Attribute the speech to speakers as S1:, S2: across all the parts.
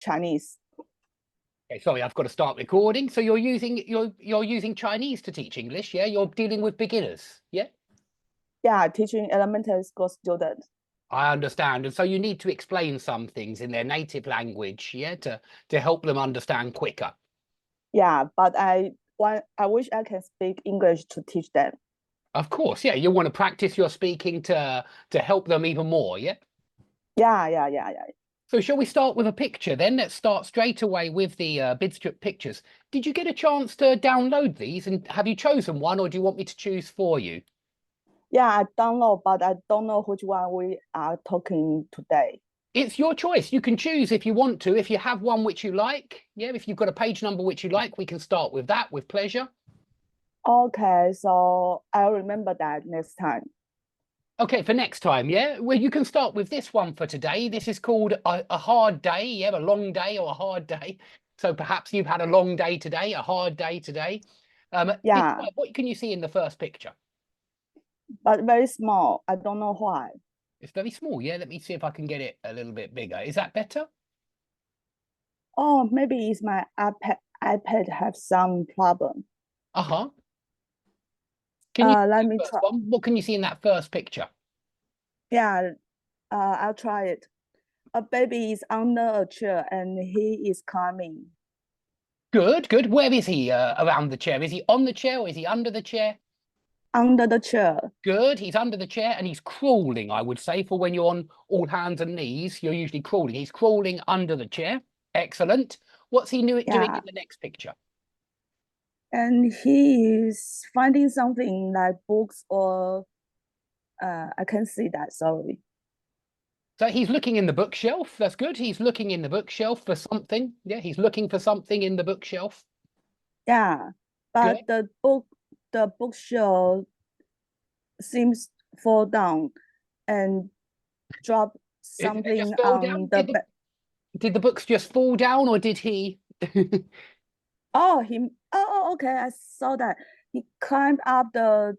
S1: Chinese.
S2: Okay, sorry, I've got to start recording. So you're using Chinese to teach English, yeah? You're dealing with beginners, yeah?
S1: Yeah, teaching elementary school students.
S2: I understand. And so you need to explain some things in their native language, yeah, to help them understand quicker.
S1: Yeah, but I wish I can speak English to teach them.
S2: Of course, yeah. You want to practice your speaking to help them even more, yeah?
S1: Yeah.
S2: So shall we start with a picture then? Let's start straight away with the Bidstrip pictures. Did you get a chance to download these, and have you chosen one, or do you want me to choose for you?
S1: Yeah, I download, but I don't know which one we are talking today.
S2: It's your choice. You can choose if you want to. If you have one which you like, yeah, if you've got a page number which you like, we can start with that with pleasure.
S1: Okay, so I'll remember that next time.
S2: Okay, for next time, yeah? Well, you can start with this one for today. This is called a hard day, yeah, a long day or a hard day. So perhaps you've had a long day today, a hard day today.
S1: Yeah,
S2: What can you see in the first picture?
S1: but very small. I don't know why.
S2: It's very small, yeah? Let me see if I can get it a little bit bigger. Is that better?
S1: Oh, maybe it's my iPad have some problem.
S2: Uh-huh. Can you see
S1: Let
S2: that
S1: me
S2: first
S1: try.
S2: one? What can you see in that first picture?
S1: Yeah, I'll try it. A baby is under a chair and he is climbing.
S2: Good, good. Where is he around the chair? Is he on the chair or is he under the chair?
S1: Under the chair.
S2: Good. He's under the chair and he's crawling, I would say, for when you're on all hands and knees, you're usually crawling. He's crawling under the chair. Excellent. What's he doing
S1: Yeah,
S2: in the next picture?
S1: and he is finding something like books or I can see that. Sorry.
S2: So he's looking in the bookshelf. That's good. He's looking in the bookshelf for something. Yeah, he's looking for something in the bookshelf.
S1: Yeah,
S2: Good.
S1: but the bookshelf seems fall down and drop
S2: It just
S1: something
S2: fell
S1: on
S2: down.
S1: the bed.
S2: Did the books just fall down or did he?
S1: Oh, okay. I saw that. He climbed up the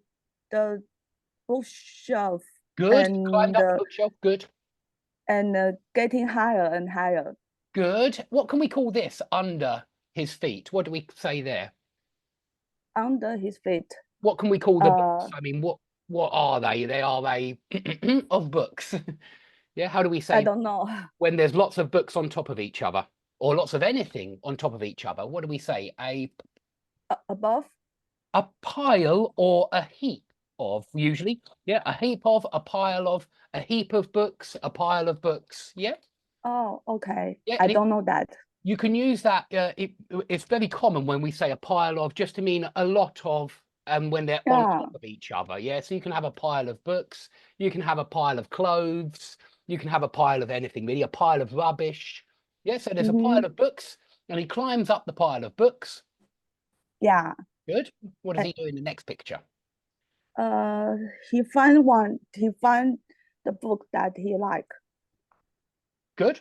S1: bookshelf
S2: Good. He climbed
S1: and
S2: up the bookshelf. Good.
S1: getting higher and higher
S2: Good. What can we call this under his feet? What do we say there?
S1: under his feet.
S2: What can we call the books?
S1: Uh,
S2: I mean, what are they? They are they of books. Yeah, how do we
S1: I
S2: say
S1: don't know.
S2: when there's lots of books on top of each other or lots of anything on top of each other? What do we say?
S1: Above.
S2: A pile or a heap of, usually. Yeah, a heap of, a pile of, a heap of books, a pile of books. Yeah.
S1: Oh, okay.
S2: Yeah,
S1: I
S2: and
S1: don't know that.
S2: you can use that. It's very common when we say a pile of, just to mean a lot of, when they're on
S1: Yeah.
S2: top of each other. Yeah, so you can have a pile of books, you can have a pile of clothes, you can have a pile of anything really, a pile of rubbish. Yeah, so there's a
S1: Mm-hmm.
S2: pile of books, and he climbs up the pile of books.
S1: Yeah.
S2: Good. What does
S1: Uh,
S2: he do in the next picture?
S1: uh, he find one. He find the book that he like.
S2: Good.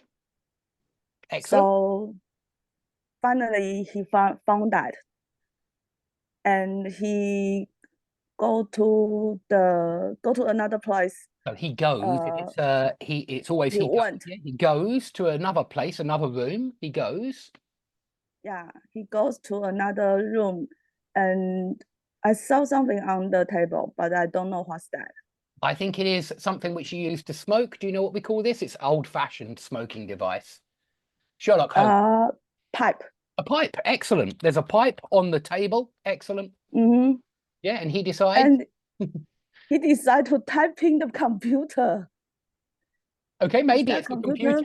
S2: Excellent.
S1: So finally, he found that, and he go to another place.
S2: So he goes. If
S1: Uh,
S2: it's it's always
S1: he
S2: he goes.
S1: went.
S2: Yeah, he goes to another place, another room. He goes.
S1: Yeah, he goes to another room, and I saw something on the table, but I don't know what's that.
S2: I think it is something which you use to smoke. Do you know what we call this? It's old-fashioned smoking device. Sherlock Holmes.
S1: Pipe.
S2: A pipe. Excellent. There's a pipe on the table. Excellent.
S1: Mm-hmm.
S2: Yeah, and he decides.
S1: And he decided to type in the computer.
S2: Okay,
S1: Is
S2: maybe
S1: that
S2: it's the
S1: computer?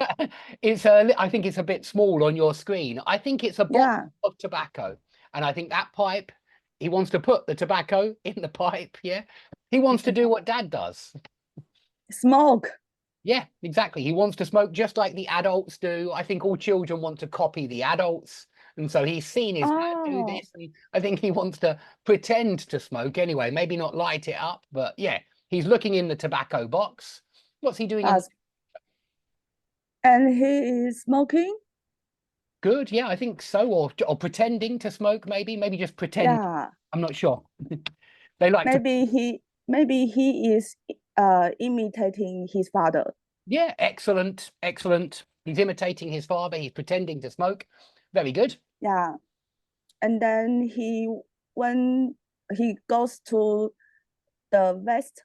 S2: computer. I think it's a bit small on your screen. I think it's a box
S1: Yeah,
S2: of tobacco. And I think that pipe, he wants to put the tobacco in the pipe. Yeah. He wants to do what dad does.
S1: smoke.
S2: Yeah, exactly. He wants to smoke just like the adults do. I think all children want to copy the adults. And so he's seen his dad do
S1: Oh,
S2: this. And I think he wants to pretend to smoke anyway. Maybe not light it up, but yeah, he's looking in the tobacco box. What's he doing in the...
S1: and he is smoking.
S2: Good, yeah, I think so. Or pretending to smoke, maybe just pretend.
S1: Yeah,
S2: I'm not sure. They like to...
S1: maybe he is imitating his father.
S2: Yeah, excellent, excellent. He's imitating his father. He's pretending to smoke. Very good.
S1: Yeah. And then when he goes to the west,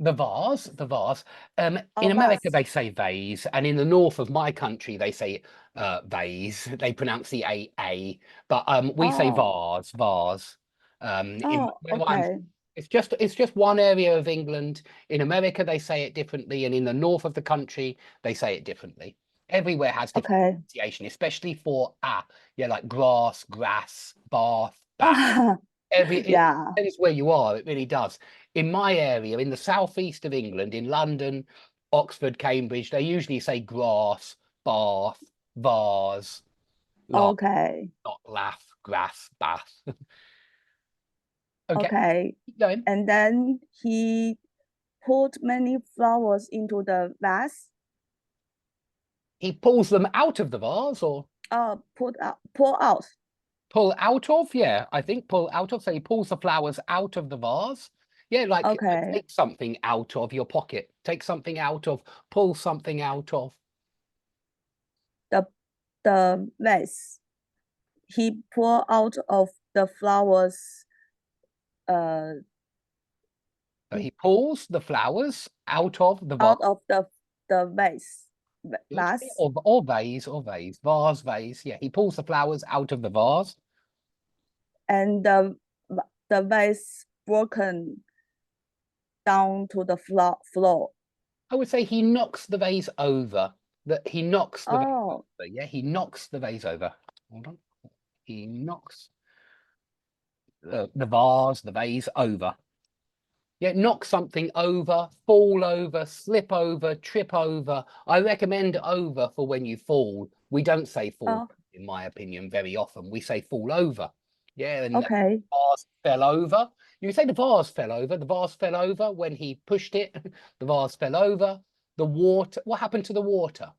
S2: The vase. In
S1: or
S2: America,
S1: west.
S2: they say vase, and in the north of my country, they say vase. They pronounce the A, but we say
S1: Oh,
S2: vase. In
S1: oh,
S2: where I'm,
S1: okay.
S2: it's just one area of England. In America, they say it differently, and in the north of the country, they say it differently. Everywhere has different
S1: Okay.
S2: pronunciation, especially for yeah, like grass, grass, bath, bath. It
S1: Yeah.
S2: depends where you are. It really does. In my area, in the southeast of England, in London, Oxford, Cambridge, they usually say grass, bath, vase, laugh,
S1: Okay.
S2: not laugh, grass, bath. Okay,
S1: Okay.
S2: keep going.
S1: And then he put many flowers into the vase.
S2: He pulls them out of the vase or
S1: Pour out.
S2: pull out of. Yeah, I think pull out of. So he pulls the flowers out of the vase. Yeah, like
S1: Okay.
S2: take something out of your pocket. Take something out of, pull something out of.
S1: The vase. He pour out of the flowers. Uh,
S2: So he pulls the flowers out of the vase.
S1: out of the vase.
S2: Good. Yeah,
S1: Vase.
S2: or vase, vase, vase. Yeah, he pulls the flowers out of the vase.
S1: And the vase broken down to the floor.
S2: I would say he knocks the vase over. That he knocks the vase
S1: Oh,
S2: over. Yeah, he knocks the vase over. Hold on. He knocks the vase, the vase over. Yeah, knock something over, fall over, slip over, trip over. I recommend over for when you fall. We don't say fall,
S1: oh,
S2: in my opinion, very often. We say fall over. Yeah, and the
S1: okay.
S2: vase fell over. You say the vase fell over. The vase fell over when he pushed it. The vase fell over. The water. What happened to the water?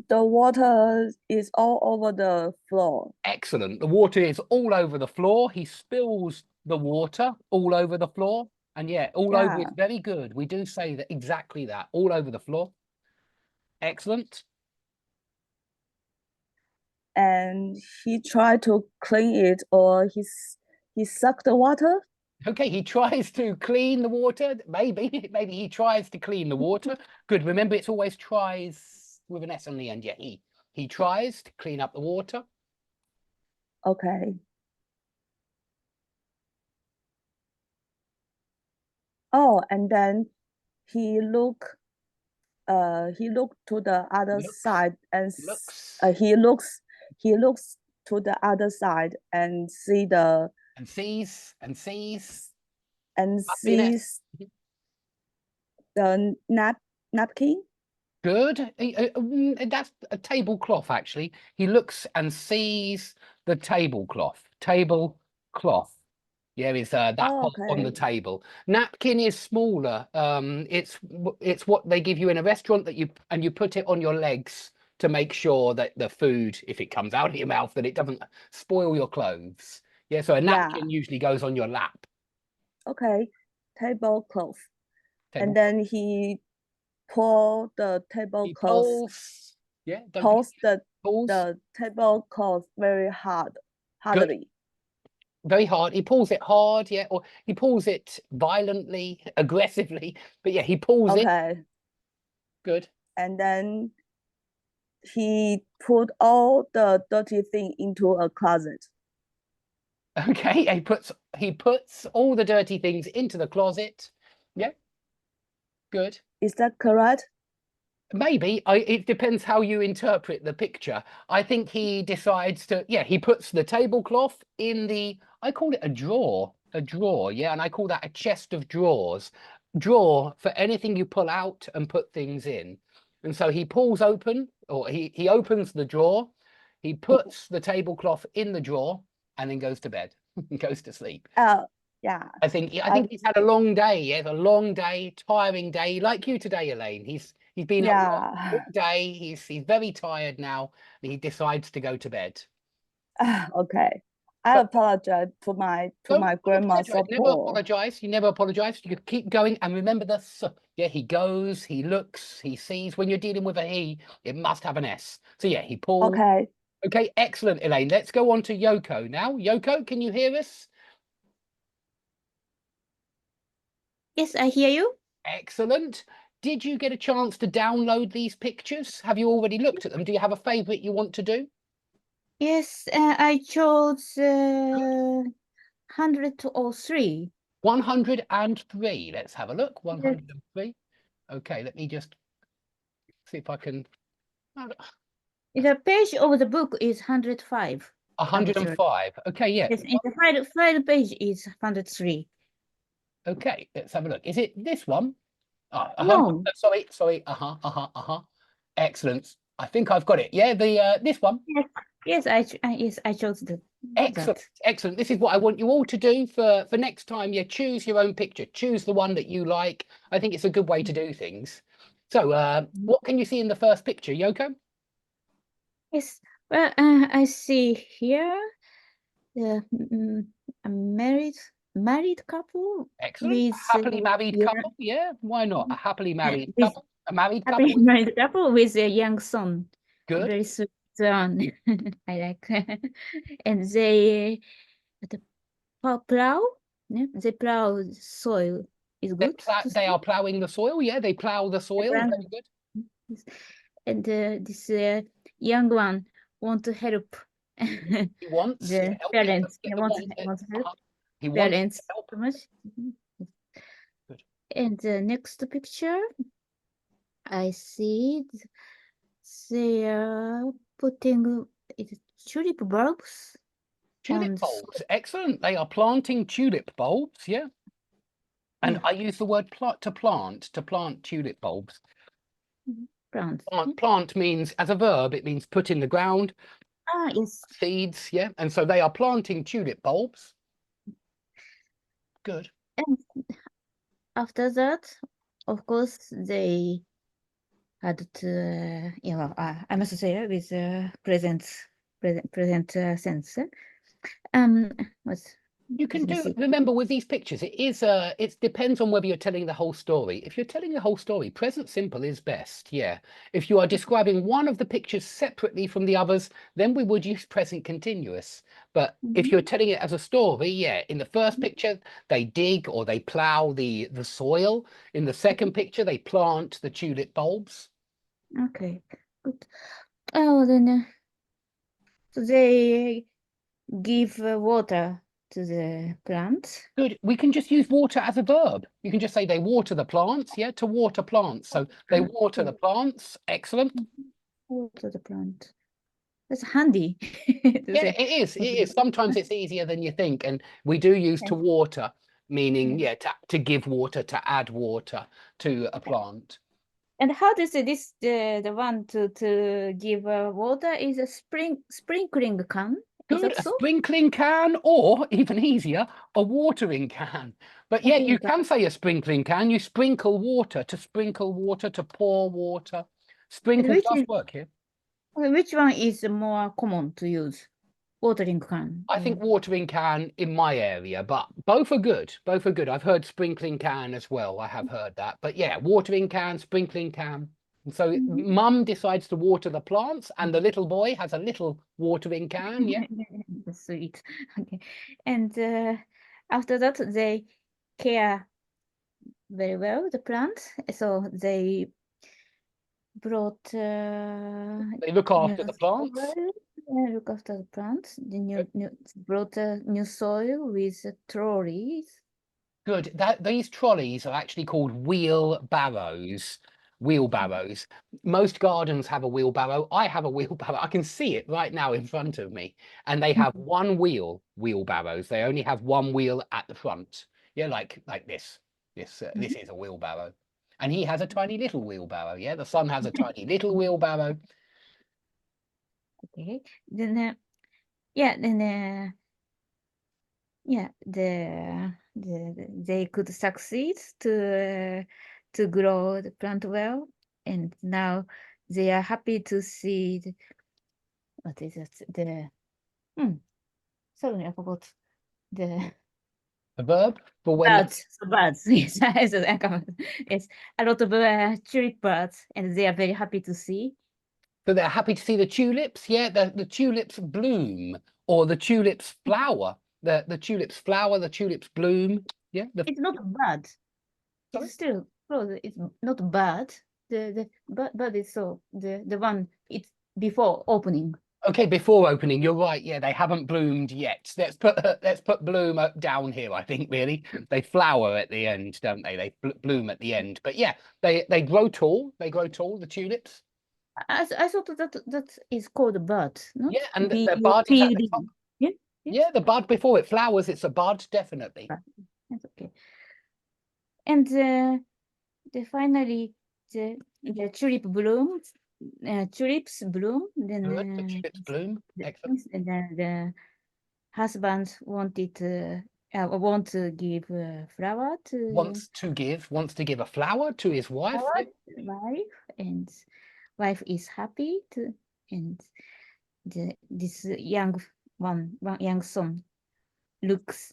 S1: The water is all over the floor.
S2: Excellent. The water is all over the floor. He spills the water all over the floor. And yeah, all over is
S1: Yeah.
S2: very good. We do say that exactly that, all over the floor. Excellent.
S1: And he tried to clean it, or he sucked the water.
S2: Okay, he tries to clean the water. Maybe, maybe he tries to clean the water. Good. Remember, it's always tries with an S on the end. Yeah, he tries to clean up the water.
S1: Okay. Oh, and then he look he looked to the other
S2: Looks,
S1: side and
S2: looks,
S1: he looks to the other side and
S2: and sees, and sees happiness.
S1: sees the napkin.
S2: Good. That's a tablecloth, actually. He looks and sees the tablecloth. Tablecloth. Yeah, is that
S1: Oh,
S2: part on the
S1: okay.
S2: table. Napkin is smaller. It's what they give you in a restaurant that you put it on your legs to make sure that the food, if it comes out of your mouth, that it doesn't spoil your clothes. Yeah, so a
S1: Yeah.
S2: napkin usually goes on your lap.
S1: Okay. Tablecloth. And
S2: Table.
S1: then he pour the
S2: He
S1: tablecloth
S2: pulls. Yeah, don't forget
S1: pulls
S2: pulls.
S1: the tablecloth very
S2: Good.
S1: hardly.
S2: Very hard. He pulls it hard, yeah, or he pulls it violently, aggressively. But yeah, he pulls it.
S1: Okay.
S2: Good.
S1: And then he put all the dirty thing into a closet.
S2: Okay, he puts all the dirty things into the closet. Yeah, good.
S1: Is that correct?
S2: Maybe it depends how you interpret the picture. I think he decides to, yeah, he puts the tablecloth in I call it a drawer, yeah, and I call that a chest of drawers. Drawer for anything you pull out and put things in. And so he pulls open, or he opens the drawer, he puts the tablecloth in the drawer, and then goes to bed, goes to sleep.
S1: Yeah.
S2: I think he's had a long day. He has a long day, tiring day, like you today, Elaine. He's been at work all
S1: Yeah.
S2: day. He's very tired now, and he decides to go to bed.
S1: Okay. I
S2: But
S1: apologize for my
S2: don't
S1: grandma
S2: apologize.
S1: so
S2: Never
S1: poor.
S2: apologize. You never apologize. You keep going and remember the yeah, he goes, he looks, he sees. When you're dealing with a he, it must have an S. So yeah, he pulls.
S1: Okay.
S2: Okay, excellent, Elaine. Let's go on to Yoko now. Yoko, can you hear us?
S3: Yes, I hear you.
S2: Excellent. Did you get a chance to download these pictures? Have you already looked at them? Do you have a favorite you want to do?
S3: Yes, I chose 103.
S2: 103. Let's have a look. 103. Okay, let me just see if I can.
S3: The page of the book is 105.
S2: 105. Okay, yeah.
S3: Yes, in the file page is 103.
S2: Okay, let's have a look. Is it this one?
S3: No.
S2: Sorry. Excellent. I think I've got it. Yeah, the this one.
S3: Yes, I chose
S2: Excellent.
S3: that.
S2: Excellent. This is what I want you all to do for next time. Yeah, choose your own picture. Choose the one that you like. I think it's a good way to do things. So, what can you see in the first picture, Yoko?
S3: Yes, well, I see here a married couple.
S2: Excellent.
S3: With
S2: A happily married couple. Yeah, why not? A happily married
S3: with
S2: couple. A married
S3: happily
S2: couple.
S3: married couple with a young son.
S2: Good.
S3: Very sweet son. I like. And they plow. Yeah, they plow soil. Is good.
S2: They are ploughing the soil. Yeah, they plough the soil. Very good.
S3: And this young one want to help.
S2: He wants
S3: The
S2: help.
S3: parents.
S2: Yeah,
S3: He wants help.
S2: He wants
S3: Parents.
S2: help. Good.
S3: And the next picture, I see they are putting tulip bulbs.
S2: Tulip bulbs. Excellent. They are planting tulip bulbs. Yeah. And I use the word to plant tulip bulbs.
S3: Plant.
S2: Plant means, as a verb, it means put in the ground.
S3: Ah, yes.
S2: Seeds, yeah. And so they are planting tulip bulbs. Good.
S3: And after that, of course, they had to, I must say, with present sense.
S2: You can remember with these pictures, it depends on whether you're telling the whole story. If you're telling the whole story, present simple is best. Yeah. If you are describing one of the pictures separately from the others, then we would use present continuous. But if you're telling it as a story, yeah, in the first picture, they dig or they plow the soil. In the second picture, they plant the tulip bulbs.
S3: Okay, good. Oh, then so they give water to the plant.
S2: Good. We can just use water as a verb. You can just say they water the plants. Yeah, to water plants. So they water the plants. Excellent.
S3: Water the plant. That's handy.
S2: Yeah, it is. It is. Sometimes it's easier than you think. And we do use to water, meaning, yeah, to give water, to add water to a plant.
S3: And how to say this, the one to give water is a sprinkling can.
S2: Good, a sprinkling can, or even easier, a watering can. But yeah, you can say a sprinkling can. You sprinkle water, to pour water. Sprinkle does work here.
S3: Which one is more common to use? Watering can.
S2: I think watering can in my area, but both are good. Both are good. I've heard sprinkling can as well. I have heard that. But yeah, watering can, sprinkling can. And so mum decides to water the plants and the little boy has a little watering can. Yeah.
S3: Sweet. Okay. And after that, they care very well the plant. So they brought
S2: they look after the plants.
S3: Look after the plants. Brought new soil with trolleys.
S2: Good. These trolleys are actually called wheelbarrows. Wheelbarrows. Most gardens have a wheelbarrow. I have a wheelbarrow. I can see it right now in front of me. And they have one wheelbarrows. They only have one wheel at the front. Yeah, like this. This is a wheelbarrow. And he has a tiny little wheelbarrow. Yeah, the son has a tiny little wheelbarrow.
S3: Okay. Then they could succeed to grow the plant well, and now they are happy to see what is it, suddenly I forgot the
S2: The verb for when
S3: birds. So birds. Yes, yes, a lot of tulip birds, and they are very happy to see.
S2: so they're happy to see the tulips. Yeah, the tulips bloom, or the tulips flower. The tulips flower, the tulips bloom. Yeah,
S3: It's not bad.
S2: Sorry?
S3: It's still close. It's not bad. The bird is so the one it's before opening.
S2: okay, before opening, you're right. Yeah, they haven't bloomed yet. Let's put bloom down here. I think really they flower at the end, don't they? They bloom at the end. But yeah, they grow tall. They grow tall. The tulips.
S3: I thought that is called a bud. Not
S2: Yeah, and the
S3: B-U-D.
S2: bud is at the top.
S3: Yeah.
S2: Yeah, the bud before it flowers, it's a bud, definitely.
S3: That's okay. And finally the tulip blooms. Tulips bloom. Then
S2: Good, the tulips bloom. Excellent.
S3: and then the husband wanted want to give flower to
S2: Wants to give a flower to his wife.
S3: flower
S2: Yeah.
S3: to wife, and wife is happy to, and this young young son looks,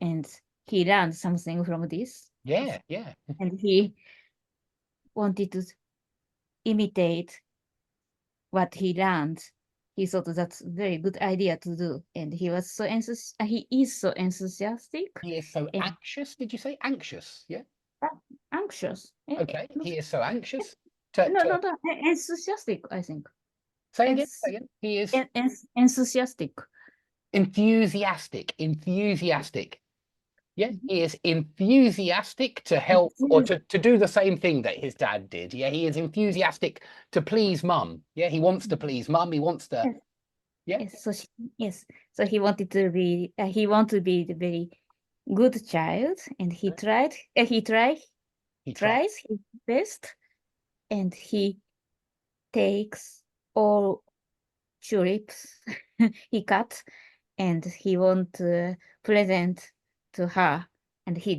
S3: and he learned something from this,
S2: Yeah, yeah.
S3: and he wanted to imitate what he learned. He thought that's a very good idea to do, and he was so he is so enthusiastic,
S2: He is so
S3: and
S2: anxious. Did you say anxious? Yeah.
S3: anxious.
S2: Okay. He is so anxious
S3: No,
S2: to
S3: no, enthusiastic, I think.
S2: say again. Say again. He is
S3: Enthusiastic.
S2: enthusiastic. Enthusiastic. Yeah, he is enthusiastic to help or to do the same thing that his dad did. Yeah, he is enthusiastic to please mum. Yeah, he wants to please mum. He wants to. Yeah.
S3: Yes, so so he wanted to be the very good child, and he tried. He tries his best, and he takes all tulips he cut, and he want to present to her, and he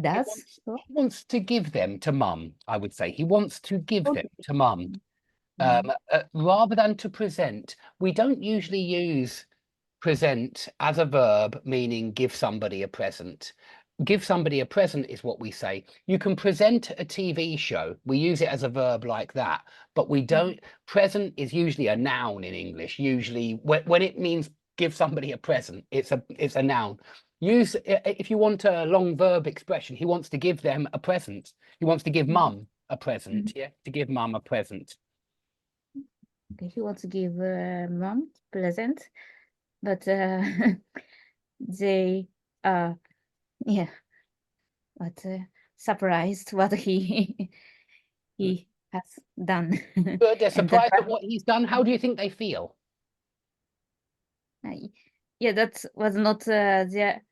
S3: does.
S2: He wants to give them to mum. I would say he wants to give them to mum. Rather than to present, we don't usually use present as a verb meaning give somebody a present. Give somebody a present is what we say. You can present a TV show. We use it as a verb like that, but we don't. Present is usually a noun in English. Usually when it means give somebody a present, it's a noun. Use if you want a long verb expression, he wants to give them a present. He wants to give mum a present. Yeah, to give mum a present.
S3: Okay, he wants to give mom present, but they are surprised what he has done.
S2: Good. They're surprised at what he's done. How do you think they feel?
S3: Yeah, that was not their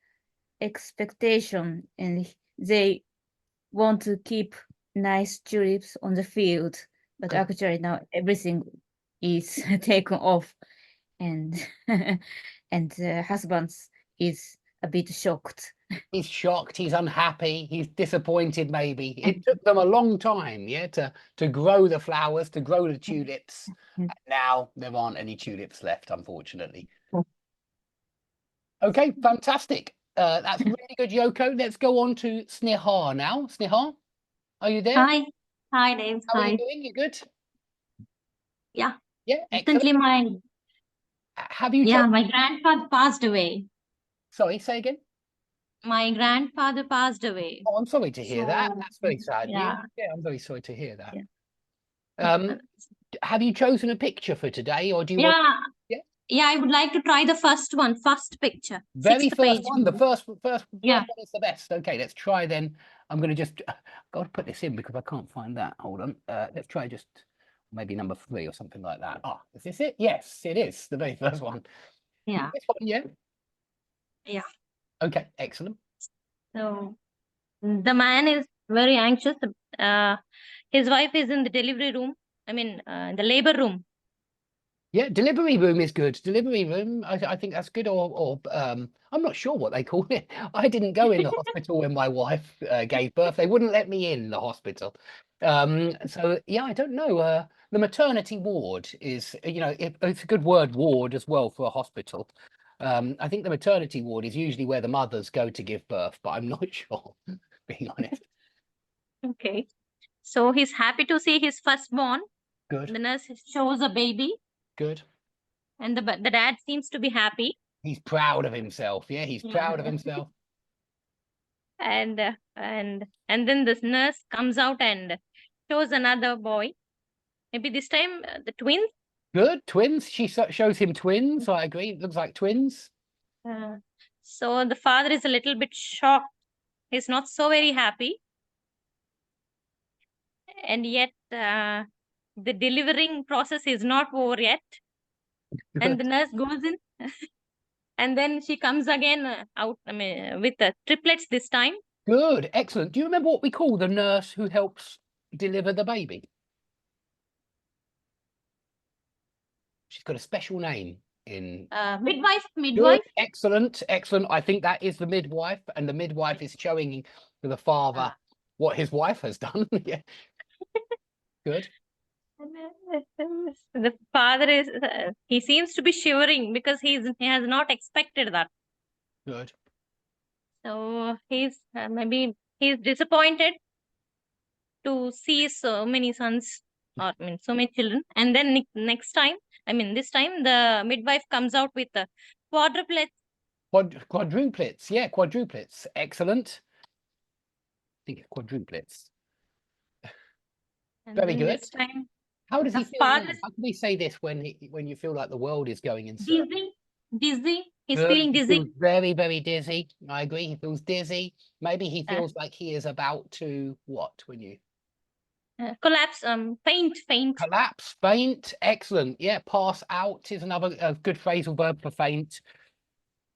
S3: expectation, and they want to keep nice tulips on the field, but actually now everything is taken off, and and husband is a bit shocked.
S2: He's shocked, he's unhappy, he's disappointed maybe. It took them a long time, yeah, to grow the flowers, to grow the tulips. And now there aren't any tulips left, unfortunately. Okay, fantastic. That's really good, Yoko. Let's go on to Sneha now. Sneha, are you there?
S4: Hi, Dave.
S2: How are
S4: Hi.
S2: you doing? You good?
S4: Yeah.
S2: Yeah, excellent.
S4: Recently,
S2: Have you
S4: my grandfather passed away.
S2: Sorry, say again.
S4: My grandfather passed away.
S2: Oh, I'm sorry to hear that.
S4: So,
S2: That's very sad news.
S4: yeah.
S2: Yeah, I'm very sorry to hear that.
S4: Yeah.
S2: Have you chosen a picture for today, or do you
S4: Yeah.
S2: want...
S4: Yeah, I would like to try the first picture.
S2: Very
S4: Sixth
S2: first
S4: page.
S2: one, the first
S4: Yeah.
S2: one is the best. Okay, let's try then. I'm going to just got to put this in because I can't find that. Hold on. Let's try just maybe number 3 or something like that. Ah, is this it? Yes, it is the very first one.
S4: Yeah.
S2: This one, yeah.
S4: Yeah.
S2: Okay, excellent.
S4: So the man is very anxious. His wife is in the delivery room. I mean, the labor room.
S2: Yeah, delivery room is good. Delivery room, I think that's good. Or I'm not sure what they call it. I didn't go in the hospital when my wife gave birth. They wouldn't let me in the hospital. So yeah, I don't know. The maternity ward is, it's a good word, ward, as well, for a hospital. I think the maternity ward is usually where the mothers go to give birth, but I'm not sure, being honest.
S4: Okay. So he's happy to see his firstborn.
S2: Good,
S4: The nurse shows a baby,
S2: good.
S4: and the dad seems to be happy.
S2: He's proud of himself. Yeah, he's proud of
S4: Yeah.
S2: himself.
S4: And then this nurse comes out and shows another boy. Maybe this time the twins.
S2: Good, twins. She shows him twins. I agree. It looks like twins.
S4: So the father is a little bit shocked. He's not so very happy. And yet the delivering process is not over yet. And the nurse goes in. And then she comes again out, with the triplets this time.
S2: Good, excellent. Do you remember what we call the nurse who helps deliver the baby? She's got a special name in.
S4: Midwife.
S2: Good, excellent, excellent. I think that is the midwife, and the midwife is showing to the father what his wife has done. Yeah. Good.
S4: The father is, he seems to be shivering because he has not expected that.
S2: Good.
S4: So he's maybe he's disappointed to see so many sons, or so many children. And then next time, this time the midwife comes out with the quadruplets.
S2: Quadruplets, yeah, quadruplets. Excellent. I think it's quadruplets.
S4: And
S2: Very
S4: then
S2: good.
S4: this time,
S2: How does he
S4: the
S2: feel now?
S4: father-
S2: How can we say this when you feel like the world is going in circles?
S4: dizzy. He's
S2: Good.
S4: feeling
S2: He
S4: dizzy.
S2: feels very, very dizzy. I agree. He feels dizzy. Maybe he
S4: Uh,
S2: feels like he is about to what when you
S4: collapse. Faint.
S2: collapse, faint. Excellent. Yeah, pass out is another good phrasal verb for faint.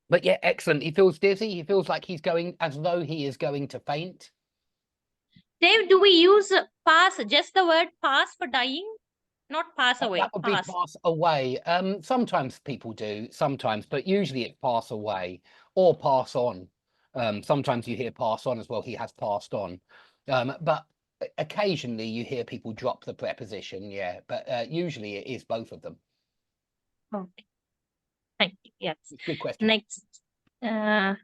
S2: But yeah, excellent. He feels dizzy. He feels like he's going as though he is going to faint.
S4: Dave, do we use pass, just the word pass for dying? Not pass away.
S2: That would be
S4: Pass.
S2: pass away. Sometimes people do, sometimes, but usually it's pass away or pass on. Sometimes you hear pass on as well. He has passed on. But occasionally you hear people drop the preposition. Yeah, but usually it is both of them.
S4: Okay. Thank you. Yes.
S2: Good question.
S4: Next, the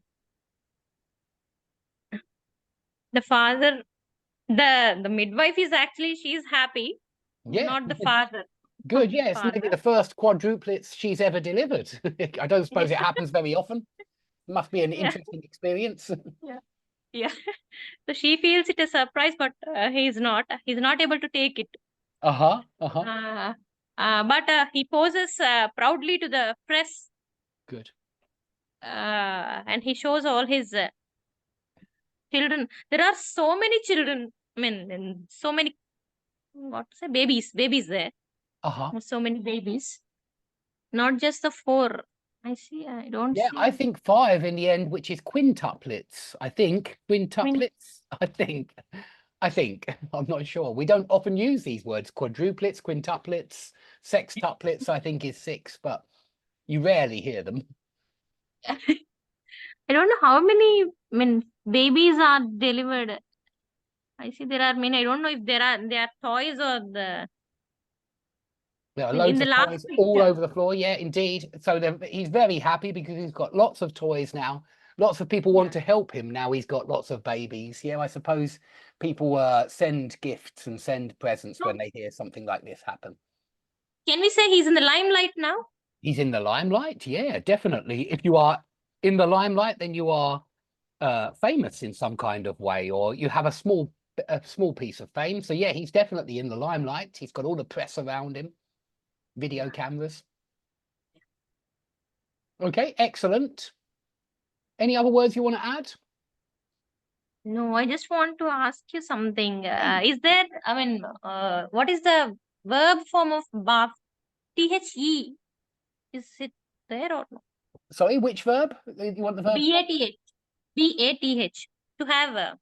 S4: father, the midwife is actually, she's happy,
S2: Yeah.
S4: not the father.
S2: Good. Yeah, it's maybe
S4: Father.
S2: the first quadruplets she's ever delivered. I don't suppose it happens very often. Must be an
S4: Yeah.
S2: interesting experience.
S4: Yeah. So she feels it a surprise, but he's not. He's not able to take it.
S2: But
S4: He poses proudly to the press.
S2: Good.
S4: And he shows all his children. There are so many children. And so many, babies there. So many babies. Not just the 4. I see. I don't see.
S2: I think 5 in the end, which is quintuplets. I think quintuplets. I think. I'm not sure. We don't often use these words. Quadruplets, quintuplets, sextuplets, I think is 6, but you rarely hear them.
S4: I don't know how many babies are delivered. I see there are many. I don't know if they are toys or the.
S2: There are
S4: In
S2: loads
S4: the
S2: of
S4: last
S2: toys all
S4: picture.
S2: over the floor. Yeah, indeed. So he's very happy because he's got lots of toys now. Lots of people want to help him now. He's got lots of babies. Yeah, I suppose people send gifts and send presents when they hear something like this happen.
S4: Can we say he's in the limelight now?
S2: He's in the limelight. Yeah, definitely. If you are in the limelight, then you are famous in some kind of way, or you have a small piece of fame. So yeah, he's definitely in the limelight. He's got all the press around him. Video cameras. Okay, excellent. Any other words you want to add?
S4: No, I just want to ask you something. Is there, what is the verb form of bath? THE. Is it there or no?
S2: Sorry, which verb? You want the verb?
S4: BATH. BATH. To have a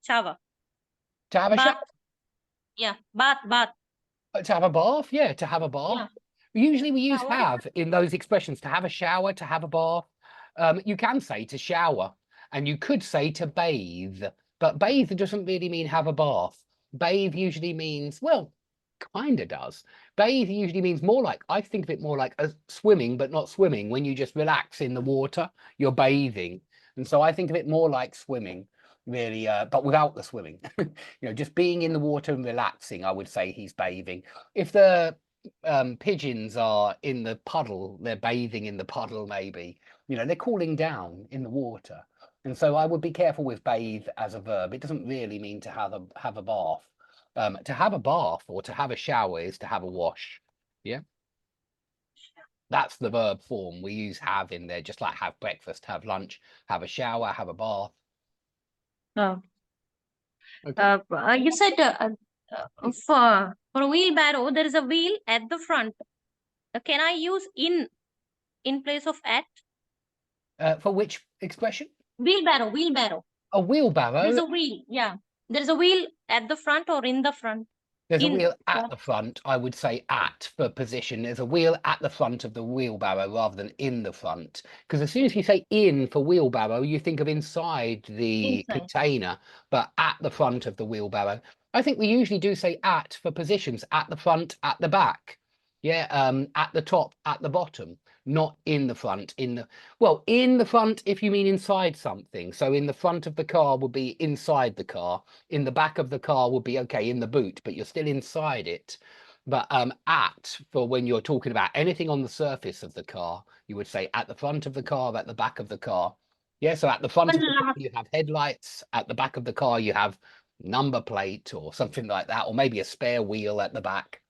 S4: shower.
S2: To have a shower?
S4: Yeah, bath.
S2: To have a bath? Yeah, to have a bath.
S4: Yeah.
S2: Usually we use
S4: what is
S2: have in those expressions. To have a shower, to have a bath. You can say to shower, and you could say to bathe, but bathe doesn't really mean have a bath. bathe usually means, well, kind of does. Bathe usually means more like, I think of it more like a swimming, but not swimming. When you just relax in the water, you're bathing. And so I think of it more like swimming, really, but without the swimming. Just being in the water and relaxing, I would say he's bathing. If the pigeons are in the puddle, they're bathing in the puddle, maybe. They're cooling down in the water. And so I would be careful with bathe as a verb. It doesn't really mean to have a bath. To have a bath or to have a shower is to have a wash. Yeah. That's the verb form. We use have in there, just like have breakfast, have lunch, have a shower, have a bath.
S4: Oh.
S2: Okay.
S4: You said for a wheelbarrow, there is a wheel at the front. Can I use in place of at?
S2: For which expression?
S4: Wheelbarrow.
S2: A wheelbarrow.
S4: There's a wheel. Yeah. There's a wheel at the front or in the front.
S2: There's a wheel at the front. I would say at for position. There's a wheel at the front of the wheelbarrow rather than in the front. Because as soon as you say in for wheelbarrow, you think of inside the container, but at the front of the wheelbarrow. I think we usually do say at for positions, at the front, at the back. Yeah, at the top, at the bottom, not in the front. In the front if you mean inside something. So in the front of the car would be inside the car. In the back of the car would be okay in the boot, but you're still inside it. But at for when you're talking about anything on the surface of the car, you would say at the front of the car, at the back of the car. Yeah, so at the front of the car you have headlights, at the back of the car you have number plate or something like that, or maybe a spare wheel at the back.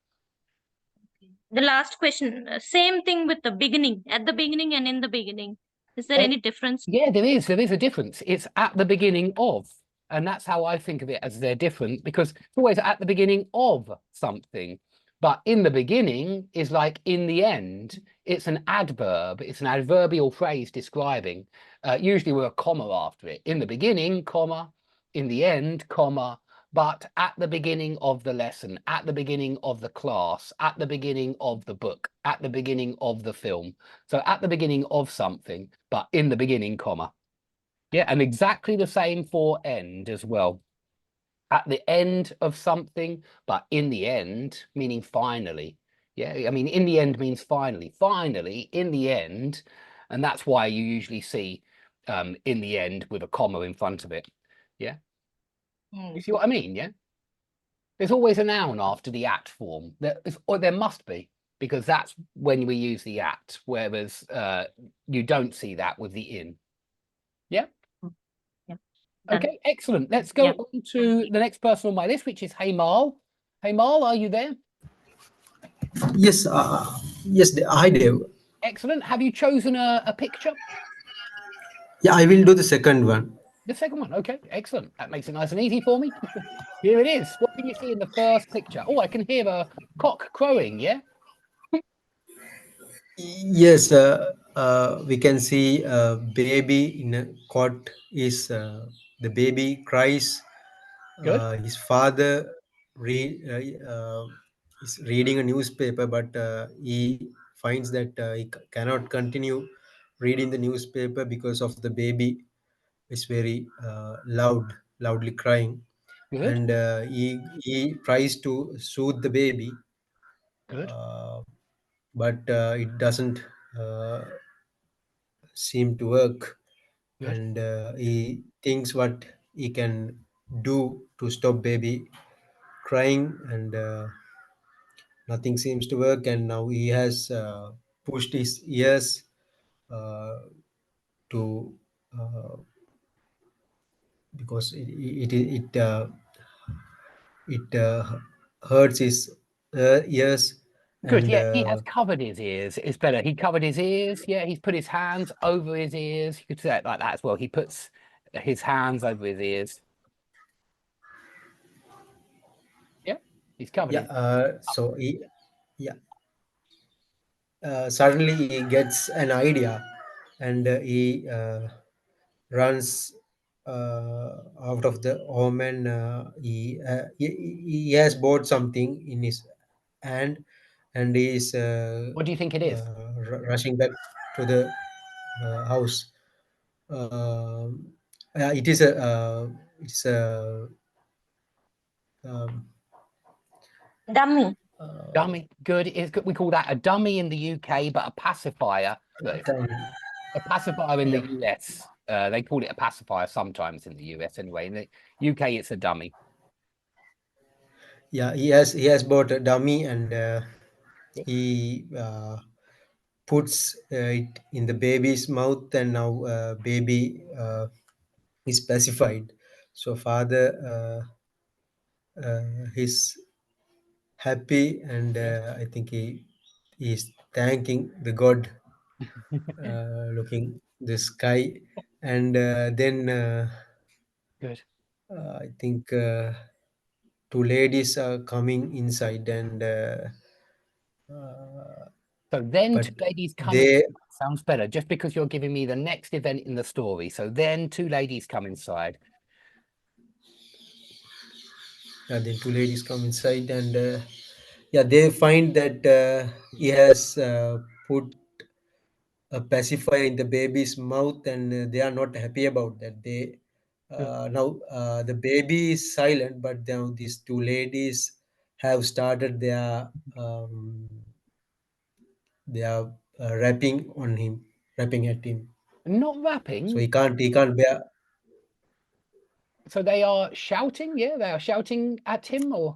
S4: The last question, same thing with the beginning, at the beginning and in the beginning. Is there any difference?
S2: Yeah, there is a difference. It's at the beginning of, and that's how I think of it, as they're different, because it's always at the beginning of something. But in the beginning is like in the end. It's an adverb. It's an adverbial phrase describing, usually with a comma after it. In the beginning, comma, in the end, comma, but at the beginning of the lesson, at the beginning of the class, at the beginning of the book, at the beginning of the film. So at the beginning of something, but in the beginning, comma. Yeah, and exactly the same for end as well. At the end of something, but in the end, meaning finally. Yeah, I mean, in the end means finally. Finally, in the end. And that's why you usually see in the end with a comma in front of it. Yeah. You see what I mean? Yeah. There's always a noun after the at form. Or there must be, because that's when we use the at, whereas you don't see that with the in. Yeah.
S4: Yeah.
S2: Okay, excellent. Let's go on to the next person on my list, which is Heimal. Heimal, are you there?
S5: Yes, yes, hi Dave.
S2: Excellent. Have you chosen a picture?
S5: Yeah, I will do the second one.
S2: The second one. Okay, excellent. That makes it nice and easy for me. Here it is. What can you see in the first picture? Oh, I can hear a cock crowing, yeah?
S5: Yes, we can see a baby in a cot. The baby cries. His father is reading a newspaper, but he finds that he cannot continue reading the newspaper because of the baby is very loudly crying.
S2: Good.
S5: And he tries to soothe the baby.
S2: Good.
S5: But it doesn't seem to work.
S2: Good.
S5: And he thinks what he can do to stop baby crying, and nothing seems to work. And now he has pushed his ears to because it hurts his ears.
S2: Good.
S5: And
S2: Yeah, he has covered his ears. It's better. He covered his ears. Yeah, he's put his hands over his ears. You could say it like that as well. He puts his hands over his ears. Yeah, he's covered it.
S5: So suddenly he gets an idea, and he runs out of the home, and he has bought something in his hand, and he is
S2: What do you think it is?
S5: rushing back to the house. It is a Um,
S4: Dummy.
S2: Dummy, good. It's good. We call that a dummy in the UK, but a pacifier. A pacifier in the US. They call it a pacifier sometimes in the US anyway. In the UK, it's a dummy.
S5: Yeah, he has bought a dummy, and he puts it in the baby's mouth, and now baby is pacified. So father is happy, and I think he is thanking the God, looking the sky, and then
S2: Good.
S5: I think two ladies are coming inside, and
S2: So then
S5: but
S2: two ladies come
S5: they
S2: inside. Sounds better, just because you're giving me the next event in the story. So then two ladies come inside.
S5: then two ladies come inside, and they find that he has put a pacifier in the baby's mouth, and they are not happy about that. They now the baby is silent, but now these two ladies have started they are rapping on him, rapping at him.
S2: Not
S5: So
S2: rapping.
S5: he can't bear.
S2: So they are shouting. Yeah, they are shouting at him, or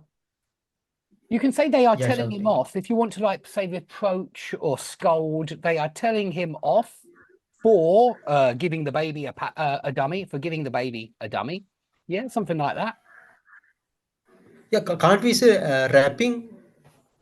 S2: you can say they are
S5: Yeah,
S2: telling him
S5: shouting.
S2: off. If you want to, like, say, reproach or scold, they are telling him off for giving the baby a dummy, for giving the baby a dummy. Yeah, something like that.
S5: Yeah, can't we say rapping?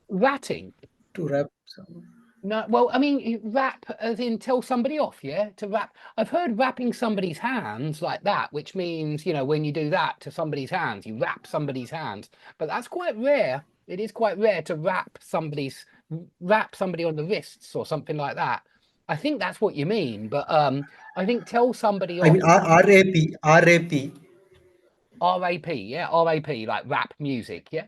S2: Ratting.
S5: To rap someone.
S2: No, well, I mean, rap as in tell somebody off, yeah? To rap. I've heard wrapping somebody's hands like that, which means, you know, when you do that to somebody's hands, you wrap somebody's hands. But that's quite rare. It is quite rare to wrap somebody on the wrists or something like that. I think that's what you mean, but I think tell somebody
S5: I
S2: off.
S5: mean RAP.
S2: RAP, yeah, RAP, like rap music, yeah?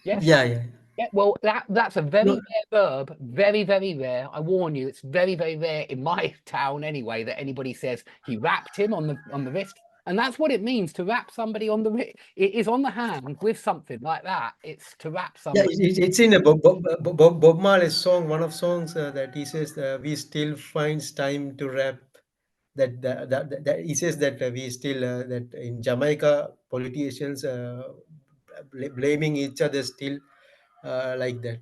S2: Yes?
S5: Yeah.
S2: Yeah, well, that's a very
S5: No,
S2: rare verb, very, very rare. I warn you, it's very, very rare in my town anyway that anybody says he wrapped him on the wrist, and that's what it means to wrap somebody on the wrist. It is on the hand with something like that. It's to wrap
S5: yeah,
S2: somebody.
S5: it's in a Bob Marley's song, one of songs that he says we still finds time to rap. That he says that we still that in Jamaica politicians blaming each other still like that.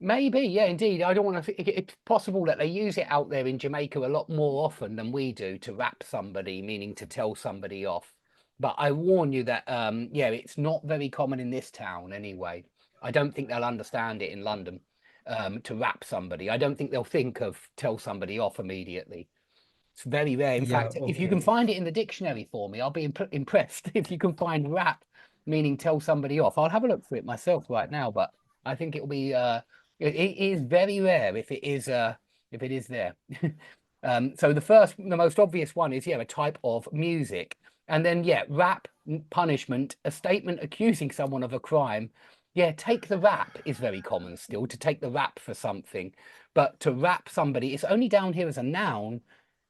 S2: Maybe, yeah, indeed. I don't want to. It's possible that they use it out there in Jamaica a lot more often than we do to wrap somebody, meaning to tell somebody off. But I warn you that, yeah, it's not very common in this town anyway. I don't think they'll understand it in London, to wrap somebody. I don't think they'll think of tell somebody off immediately. It's very rare. In fact, if you can find it in the dictionary for me, I'll be impressed. If you can find wrap, meaning tell somebody off, I'll have a look for it myself right now. But I think it'll be it is very rare if it is there. So the most obvious one is, yeah, a type of music, and then, yeah, rap, punishment, a statement accusing someone of a crime. Yeah, take the rap is very common still, to take the rap for something, but to rap somebody, it's only down here as a noun.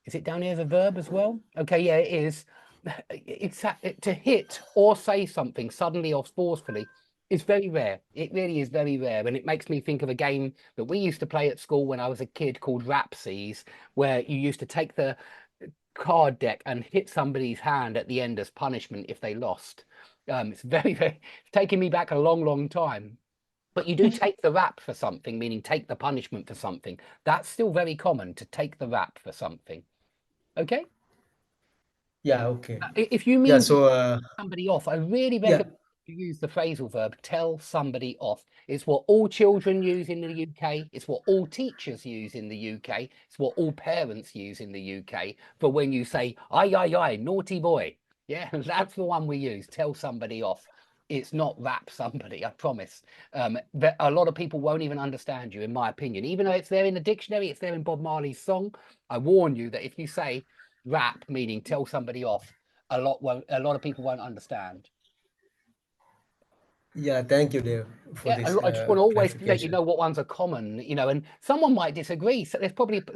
S2: Is it down here as a verb as well? Okay, yeah, it is. It's to hit or say something suddenly or forcefully is very rare. It really is very rare. And it makes me think of a game that we used to play at school when I was a kid called Rapsies, where you used to take the card deck and hit somebody's hand at the end as punishment if they lost. It's very, very, it's taking me back a long, long time. But you do take the rap for something, meaning take the punishment for something. That's still very common, to take the rap for something. Okay?
S5: Yeah, okay.
S2: If you
S5: Yeah,
S2: mean
S5: so
S2: somebody off, I really
S5: yeah,
S2: recommend you use the phrasal verb tell somebody off. It's what all children use in the UK. It's what all teachers use in the UK. It's what all parents use in the UK for when you say, aye, naughty boy. Yeah, that's the one we use. Tell somebody off. It's not rap somebody, I promise. A lot of people won't even understand you, in my opinion. Even though it's there in the dictionary, it's there in Bob Marley's song. I warn you that if you say rap, meaning tell somebody off, a lot of people won't understand.
S5: yeah, thank you, Dave, for
S2: Yeah,
S5: this
S2: I just want to always let you
S5: clarification.
S2: know what ones are common, you know, and someone might disagree. So there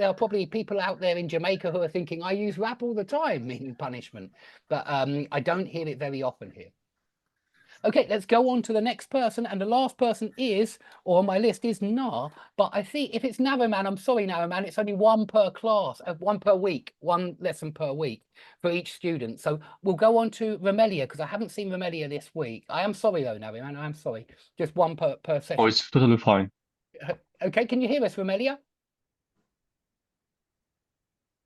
S2: are probably people out there in Jamaica who are thinking I use rap all the time, meaning punishment, but I don't hear it very often here. Okay, let's go on to the next person. And the last person is, or on my list is Na. But I see if it's Navaman, I'm sorry, Navaman, it's only one per class, one per week, one lesson per week for each student. So we'll go on to Romelia because I haven't seen Romelia this week. I am sorry though, Navaman, I'm sorry. Just one per session.
S6: Oh, it's totally fine.
S2: Okay, can you hear us, Romelia?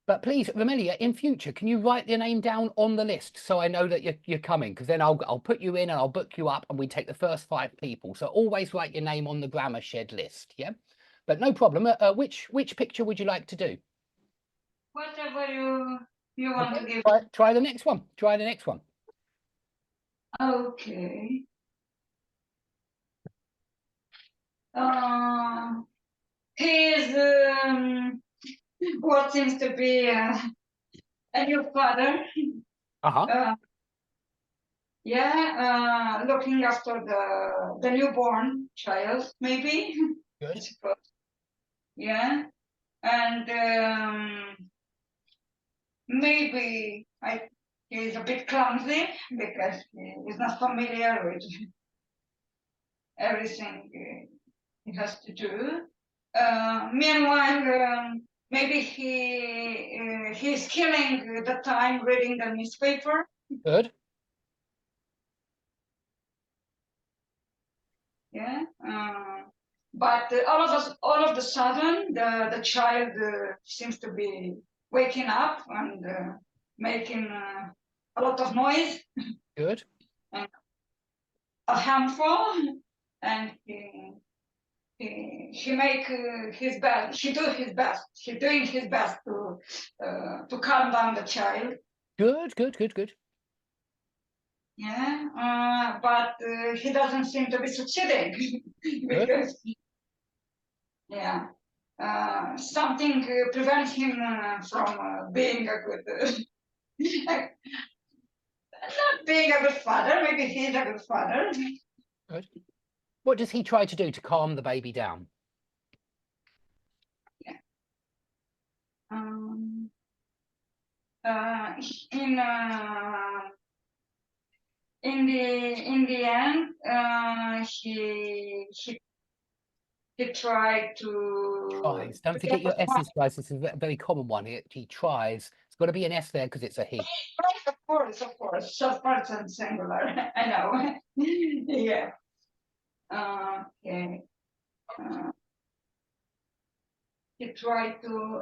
S2: But please, Romelia, in future, can you write your name down on the list so I know that you're coming? Because then I'll put you in and I'll book you up and we take the first 5 people. So always write your name on the Grammar Shed list, yeah? But no problem. Which picture would you like to do?
S7: Whatever you want to give.
S2: Try the next one. Try the next one.
S7: Okay. He's what seems to be a new father. Looking after the newborn child, maybe.
S2: Good.
S7: Yeah, and maybe he's a bit clumsy because he's not familiar with everything he has to do. Meanwhile, maybe he's killing the time reading the newspaper.
S2: Good.
S7: Yeah. But all of the sudden, the child seems to be waking up and making a lot of noise.
S2: Good.
S7: And a handful, and he make his best. He do his best. He's doing his best to calm down the child.
S2: Good. Good. Good. Good.
S7: Yeah, but he doesn't seem to be succeeding because something prevents him from being a good, not being a good father. Maybe he's a good father.
S2: Good. What does he try to do to calm the baby down?
S7: Yeah. In the end, he tried to.
S2: Tries. Don't forget your S's, guys. This is a very common one. He tries. It's got to be an S there because it's a he.
S7: Of course. Short person singular. I know. Yeah. Okay. He tried to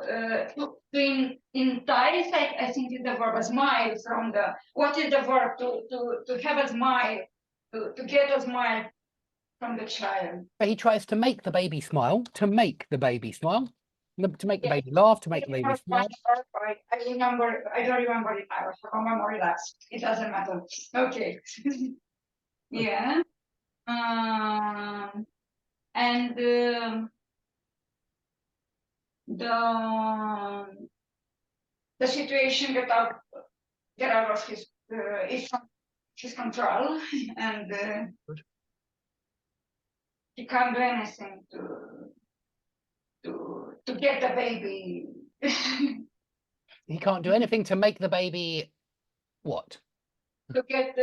S7: entice. I think is the verb a smile from the. What is the verb to have a smile, to get a smile from the child?
S2: But he tries to make the baby smile. To make the baby smile. To make the baby laugh. To make the baby smile.
S7: I remember. I don't remember it now. I remember that. It doesn't matter. Okay. Yeah. And the situation get out of his control, and he can't do anything to get the baby.
S2: He can't do anything to make the baby what?
S7: To get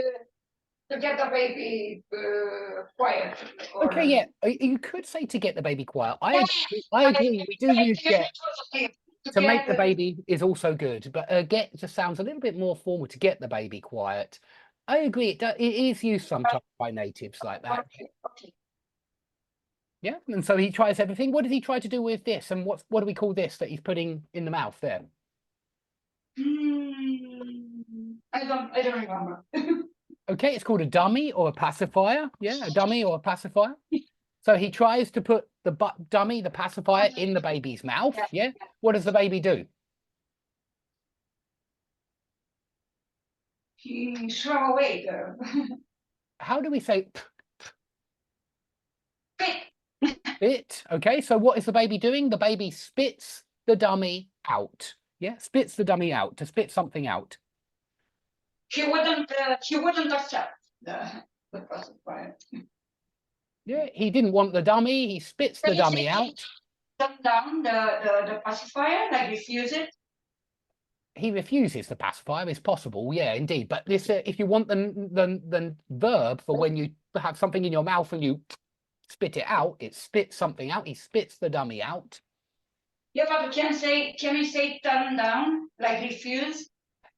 S7: the baby quiet.
S2: Okay, yeah, you could say to get the baby quiet. I agree. We do use get to make the baby is also good, but get just sounds a little bit more formal. To get the baby quiet, I agree. It is used sometimes by natives like that.
S7: Okay.
S2: Yeah, and so he tries everything. What does he try to do with this? And what do we call this that he's putting in the mouth there?
S7: I don't remember.
S2: Okay, it's called a dummy or a pacifier. Yeah, a dummy or a pacifier. So he tries to put the dummy, the pacifier, in the baby's mouth. Yeah. What does the baby do?
S7: He throw away the.
S2: How do we say?
S7: Spit.
S2: Spit. Okay, so what is the baby doing? The baby spits the dummy out. Yeah, spits the dummy out, to spit something out.
S7: He wouldn't accept the pacifier.
S2: Yeah, he didn't want the dummy. He spits the dummy out.
S7: Shut down the pacifier, like refuse it.
S2: he refuses the pacifier. It's possible, yeah, indeed. But this, if you want the verb for when you have something in your mouth and you spit it out, it spits something out. He spits the dummy out.
S7: Yeah, but can we say turn down, like refuse?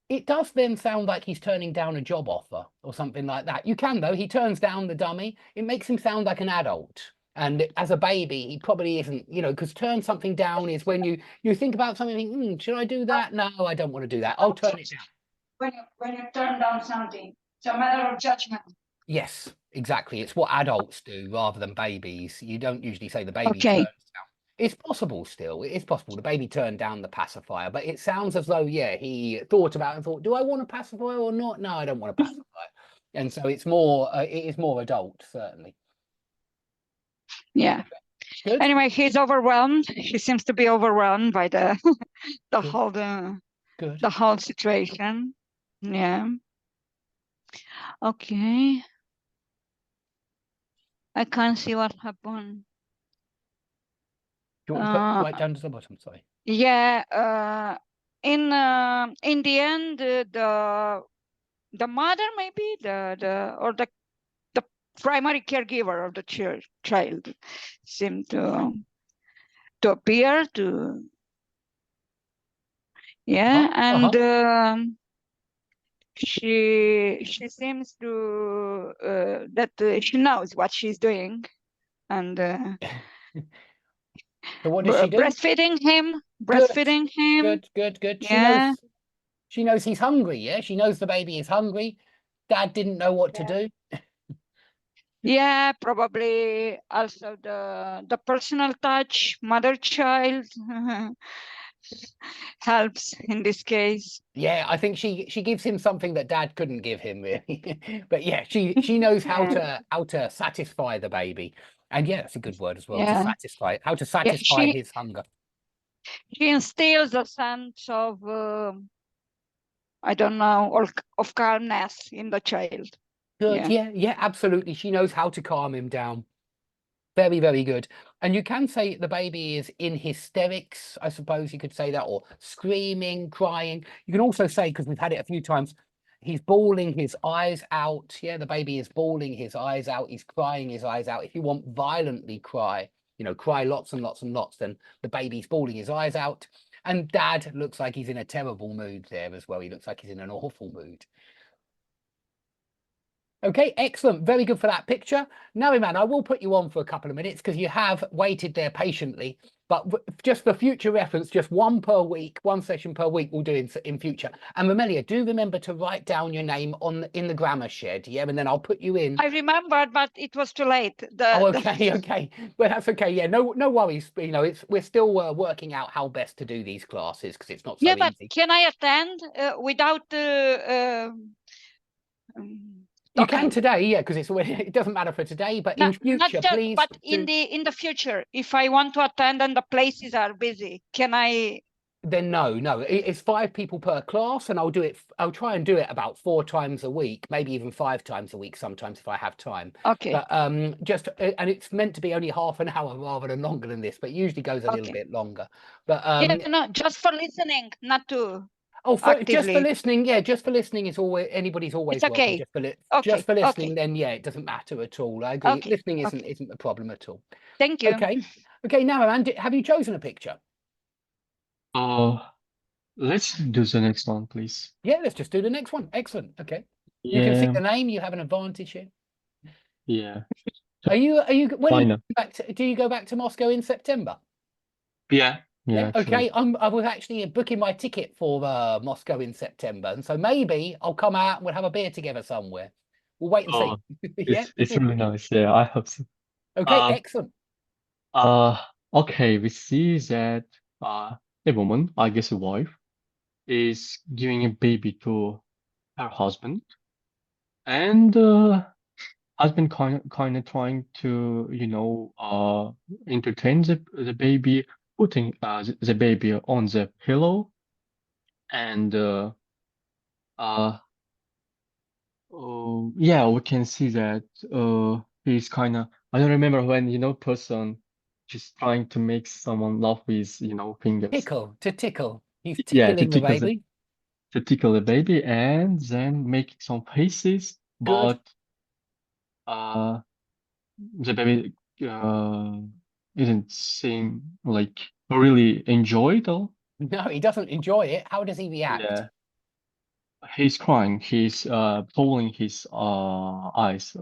S2: It does then sound like he's turning down a job offer or something like that. You can, though. He turns down the dummy. It makes him sound like an adult. And as a baby, he probably isn't, you know, because turn something down is when you think about something, and think, should I do that? No, I don't want to do that. I'll turn it down.
S7: When you turn down something, it's a matter of judgment.
S2: Yes, exactly. It's what adults do rather than babies. You don't usually say the baby turns down. It's possible still. It is possible. The baby turned down the pacifier, but it sounds as though, yeah, he thought about it and thought, do I want a pacifier or not? No, I don't want a pacifier. And so it's more, it is more adult, certainly.
S6: Yeah.
S2: Good.
S6: Anyway, he's overwhelmed. He seems to be overwhelmed by the
S2: Good.
S6: the whole situation. Yeah. Okay. I can't see what happened.
S2: Do you want to put right down to the bottom? Sorry.
S6: Yeah. In the end, the mother, maybe the primary caregiver of the child seemed to appear to. Yeah, and she seems to that she knows what she's doing, and
S2: so what does she do?
S6: breastfeeding him.
S2: Good.
S6: Yeah.
S2: She knows he's hungry. Yeah, she knows the baby is hungry. Dad didn't know what to do.
S6: Yeah, probably also the personal touch, mother-child helps in this case.
S2: Yeah, I think she gives him something that Dad couldn't give him, really. But yeah, she knows how to satisfy the baby, and yeah, that's a good word as well.
S6: Yeah.
S2: To satisfy, how to satisfy his hunger.
S6: She instills a sense of I don't know, of calmness in the child.
S2: Good. Yeah, absolutely. She knows how to calm him down. Very, very good. And you can say the baby is in hysterics, I suppose you could say that, or screaming, crying. You can also say, because we've had it a few times, he's bawling his eyes out. Yeah, the baby is bawling his eyes out. He's crying his eyes out. If you want violently cry, you know, cry lots and lots and lots, then the baby's bawling his eyes out. And Dad looks like he's in a terrible mood there as well. He looks like he's in an awful mood. Okay, excellent. Very good for that picture. Now, Iman, I will put you on for a couple of minutes because you have waited there patiently. But just for future reference, just one session per week we'll do in future. And Romelia, do remember to write down your name in the grammar shed, yeah? And then I'll put you in.
S6: I remembered, but it was too late.
S2: Okay. Well, that's okay. Yeah, no worries. You know, we're still working out how best to do these classes because it's not so easy.
S6: But can I attend without
S2: You can today, yeah, because it doesn't matter for today, but in future, please.
S6: But in the future, if I want to attend and the places are busy, can I?
S2: Then no. It's 5 people per class, and I'll try and do it about 4 times a week, maybe even 5 times a week sometimes if I have time.
S6: Okay.
S2: But and it's meant to be only half an hour rather than longer than this, but it usually goes a little bit longer. But
S6: just for listening, not to.
S2: Just for listening, yeah. Just for listening is anybody's always
S6: it's okay.
S2: Welcome. Just for listening, then yeah, it doesn't matter at all. I agree.
S6: Okay.
S2: Listening isn't a problem at all.
S6: Thank you.
S2: Okay. Now, Amanda, have you chosen a picture?
S8: Let's do the next one, please.
S2: Yeah, let's just do the next one. Excellent. Okay. You can see the name. You have an advantage here.
S8: Yeah.
S2: Are you? Do you go back to Moscow in September?
S8: Yeah.
S2: Okay, I was actually booking my ticket for Moscow in September, and so maybe I'll come out and we'll have a beer together somewhere. We'll wait and see.
S8: It's really nice. Yeah, I hope so.
S2: Okay, excellent.
S8: Okay, we see that a woman, I guess a wife, is giving a baby to her husband, and husband kind of trying to entertain the baby, putting the baby on the pillow, and we can see that he's kind of, I don't remember when person just trying to make someone laugh with fingers.
S2: Tickle. He's tickling the baby.
S8: to tickle the baby and then make some faces,
S2: Good.
S8: but the baby didn't seem like really enjoy it all.
S2: No, he doesn't enjoy it. How does he react?
S8: Yeah. He's crying. He's pulling his eyes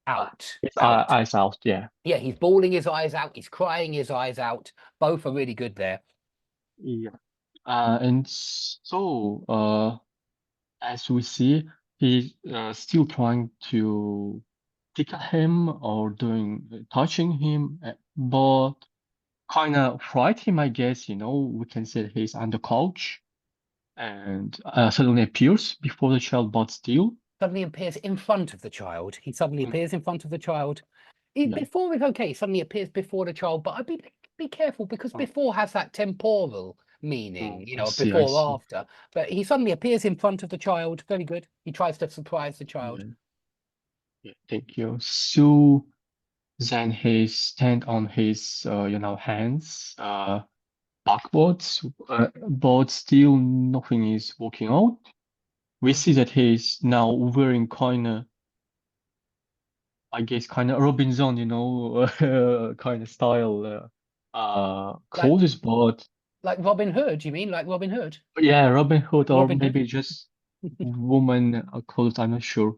S2: Out.
S8: his
S2: Out.
S8: eyes out. Yeah.
S2: Yeah, he's bawling his eyes out. He's crying his eyes out. Both are really good there.
S8: Yeah. And so as we see, he's still trying to tickle him or touching him, but kind of fright him, I guess. We can say he's on the couch and suddenly appears before the child, but still.
S2: Suddenly appears in front of the child. He suddenly appears in front of the child.
S8: Yeah.
S2: Before is okay. Suddenly appears before the child, but I'd be careful because before has that temporal meaning,
S8: I see,
S2: before
S8: I see.
S2: after. But he suddenly appears in front of the child. Very good. He tries to surprise the child.
S8: Yeah, thank you. So then he stand on his hands backwards, but still nothing is working out. We see that he's now wearing I guess kind of Robinson, kind of style clothes, but
S2: like Robin Hood, you mean? Like Robin Hood?
S8: Yeah, Robin Hood, or
S2: Robin Hood.
S8: maybe just woman clothes, I'm not sure.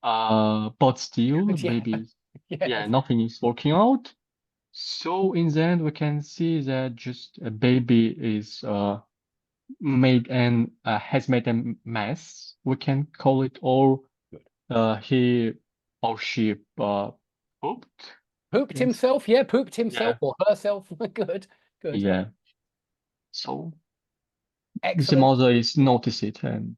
S8: But still,
S2: Yeah.
S8: maybe,
S2: Yes.
S8: yeah, nothing is working out. So in the end, we can see that just a baby is has made a mess, we can call it, or he or she pooped.
S2: Pooped
S8: Yes.
S2: himself, yeah, pooped himself or herself. Good, good.
S8: Yeah. So the
S2: Excellent.
S8: mother is notice it and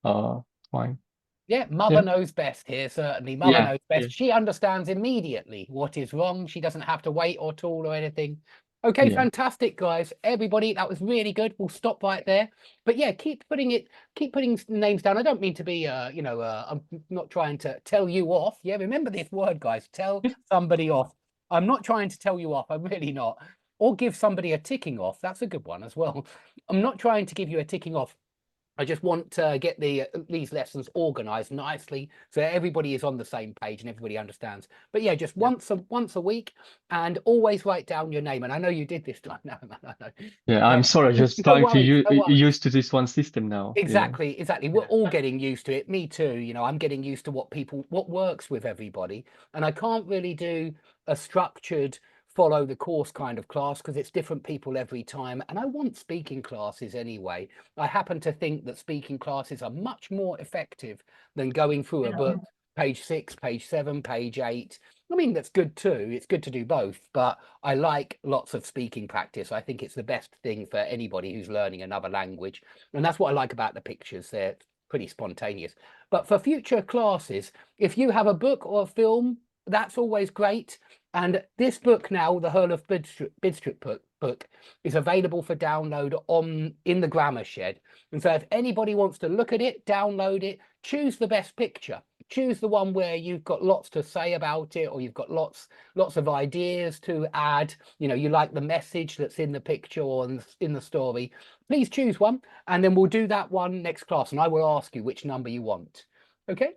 S8: fine.
S2: Yeah, mother knows best here, certainly. Mother knows best.
S8: Yeah.
S2: She understands immediately what is wrong. She doesn't have to wait or tool or anything. Okay,
S8: Yeah.
S2: fantastic, guys. Everybody, that was really good. We'll stop right there. But yeah, keep putting names down. I don't mean to be, I'm not trying to tell you off. Yeah, remember this word, guys. Tell somebody off. I'm not trying to tell you off. I'm really not. Or give somebody a ticking off. That's a good one as well. I'm not trying to give you a ticking off. I just want to get these lessons organized nicely so everybody is on the same page and everybody understands. But yeah, just once a week, and always write down your name. And I know you did this time. No.
S8: Yeah, I'm sorry, just
S2: No
S8: trying to
S2: worries.
S8: used to this one system now.
S2: Exactly. We're all getting used to it. Me too. I'm getting used to what works with everybody. And I can't really do a structured follow the course kind of class because it's different people every time. And I want speaking classes anyway. I happen to think that speaking classes are much more effective than going through a book, page 6, page 7, page 8. I mean, that's good too. It's good to do both, but I like lots of speaking practice. I think it's the best thing for anybody who's learning another language. And that's what I like about the pictures. They're pretty spontaneous. But for future classes, if you have a book or a film, that's always great. And this book now, the Earl of Bidstrup book, is available for download in the Grammar Shed. And so if anybody wants to look at it, download it, choose the best picture. Choose the one where you've got lots to say about it, or you've got lots of ideas to add. You like the message that's in the picture or in the story. Please choose one, and then we'll do that one next class. And I will ask you which number you want. Okay?